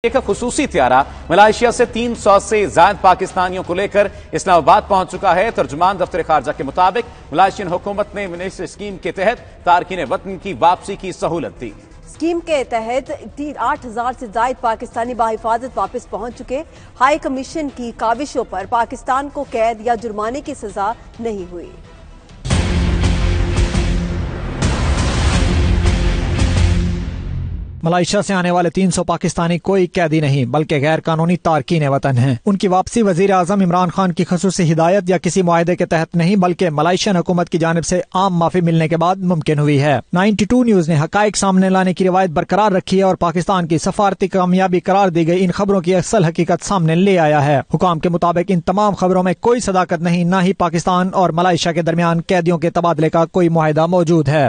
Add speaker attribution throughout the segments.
Speaker 1: ایک خصوصی طیارہ ملائیشیا سے 300 سے زائد پاکستانیوں کو لے کر اسلام آباد پہنچ چکا ہے۔ ترجمان دفتر خارجہ کے مطابق ملائیشین حکومت نے منسٹر اسکیم کے تحت تارکین وطن کی واپسی کی سہولت دی۔
Speaker 2: اسکیم کے تحت 8,000 سے زائد پاکستانی بحفاظت واپس پہنچ چکے۔ ہائی کمیشن کی کاوشوں پر پاکستان کو قید یا جرمانے کی سزا نہیں ہوئی۔
Speaker 3: ملائیشیا سے آنے والے 300 پاکستانی کوئی قیدی نہیں بلکہ غیر قانونی تارکین وطن ہیں۔ ان کی واپسی وزیر اعظم عمران خان کی خصوصی ہدایت یا کسی معاہدے کے تحت نہیں بلکہ ملائیشین حکومت کی جانب سے عام معافی ملنے کے بعد ممکن ہوئی ہے۔ 92 نیوز نے حقائق سامنے لانے کی روایت برقرار رکھی ہے اور پاکستان کی سفارتی کامیابی قرار دی گئی ان خبروں کی اصل حقیقت سامنے لے آیا ہے۔ حکام کے مطابق ان تمام خبروں میں کوئی صداقت نہیں، نہ ہی پاکستان اور ملائیشیا کے درمیان قیدیوں کے تبادلے کا کوئی معاہدہ موجود ہے۔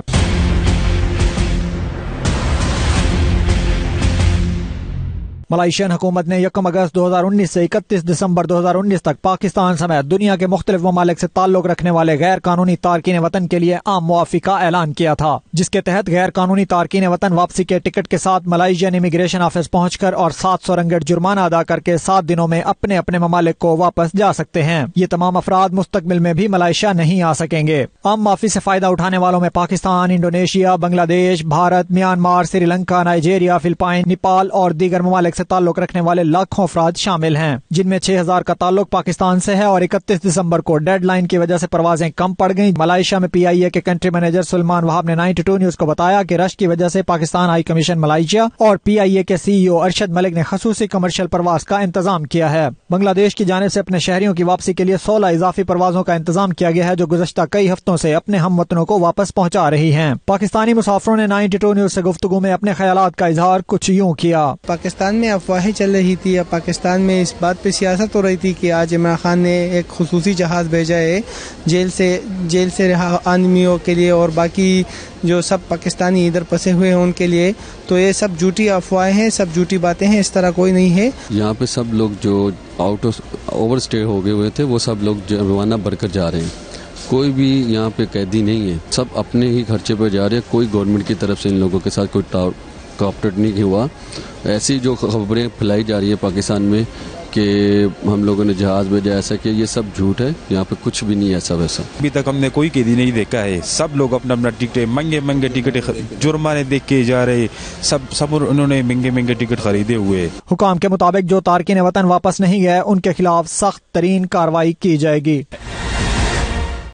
Speaker 3: ملائیشین حکومت نے 1 اگست 2019 سے 31 دسمبر 2019 تک پاکستان سمیت دنیا کے مختلف ممالک سے تعلق رکھنے والے غیر قانونی تارکین وطن کے لیے عام معافی کا اعلان کیا تھا، جس کے تحت غیر قانونی تارکین وطن واپسی کے ٹکٹ کے ساتھ ملائیشین امیگریشن آفس پہنچ کر اور 700 رنگٹ جرمانہ ادا کر کے 7 دنوں میں اپنے اپنے ممالک کو واپس جا سکتے ہیں۔ یہ تمام افراد مستقبل میں بھی ملائیشیا نہیں آ سکیں گے۔ عام معافی سے فائدہ اٹھانے والوں میں پاکستان، انڈونیشیا، بنگلہ دیش، Bharat, Myanmar, Sri Lanka, Nigeria, Philippines, Nepal اور دیگر ممالک سے تعلق رکھنے والے لاکھوں افراد شامل ہیں، جن میں 6,000 کا تعلق پاکستان سے ہے اور 31 دسمبر کو ڈیڈ لائن کی وجہ سے پروازیں کم پڑ گئیں۔ ملائیشیا میں PIA کے کنٹری مینیجر سلمان وہاب نے 92 نیوز کو بتایا کہ رش کی وجہ سے پاکستان ہائی کمیشن ملائیشیا اور PIA کے CEO ارشد ملک نے خصوصی کمرشل پرواز کا انتظام کیا ہے۔ بنگلہ دیش کی جانب سے اپنے شہریوں کی واپسی کے لیے 16 اضافی پروازوں کا انتظام کیا گیا ہے، جو گزشتہ کئی ہفتوں سے اپنے ہم وطنوں کو واپس پہنچا رہی ہیں۔ پاکستانی مسافروں نے 92 نیوز سے گفتگو میں اپنے خیالات کا اظہار کچھ یوں کیا۔
Speaker 4: پاکستان میں افواہیں چل رہی تھی یا پاکستان میں اس بات پہ سیاست ہو رہی تھی کہ آج عمران خان نے ایک خصوصی جہاز بھیجا ہے جیل سے رہا آدمیوں کے لیے اور باقی جو سب پاکستانی ادھر پسے ہوئے ہیں ان کے لیے، تو یہ سب جھوٹی افواہیں ہیں، سب جھوٹی باتیں ہیں، اس طرح کوئی نہیں ہے۔
Speaker 5: یہاں پہ سب لوگ جو اوور اسٹے ہو گئے ہوئے تھے وہ سب لوگ جرمانہ بھر کر جا رہے ہیں۔ کوئی بھی یہاں پہ قیدی نہیں ہے، سب اپنے ہی خرچے پہ جا رہے ہیں۔ کوئی گورنمنٹ کی طرف سے ان لوگوں کے ساتھ کوئی کوآپریٹ نہیں ہوا۔ ایسی جو خبریں پھیلائی جا رہی ہے پاکستان میں کہ ہم لوگوں نے جہاز بھیجا ایسا کہ یہ سب جھوٹ ہے، یہاں پہ کچھ بھی نہیں ایسا ویسا۔
Speaker 6: ابھی تک ہم نے کوئی قیدی نہیں دیکھا ہے، سب لوگ اپنا اپنا ٹکٹ مہنگے ٹکٹ جرمانے دیکھ کے جا رہے، سب انہوں نے مہنگے ٹکٹ خریدے ہوئے۔
Speaker 3: حکام کے مطابق جو تارکین وطن واپس نہیں گئے ان کے خلاف سخت ترین کارروائی کی جائے گی۔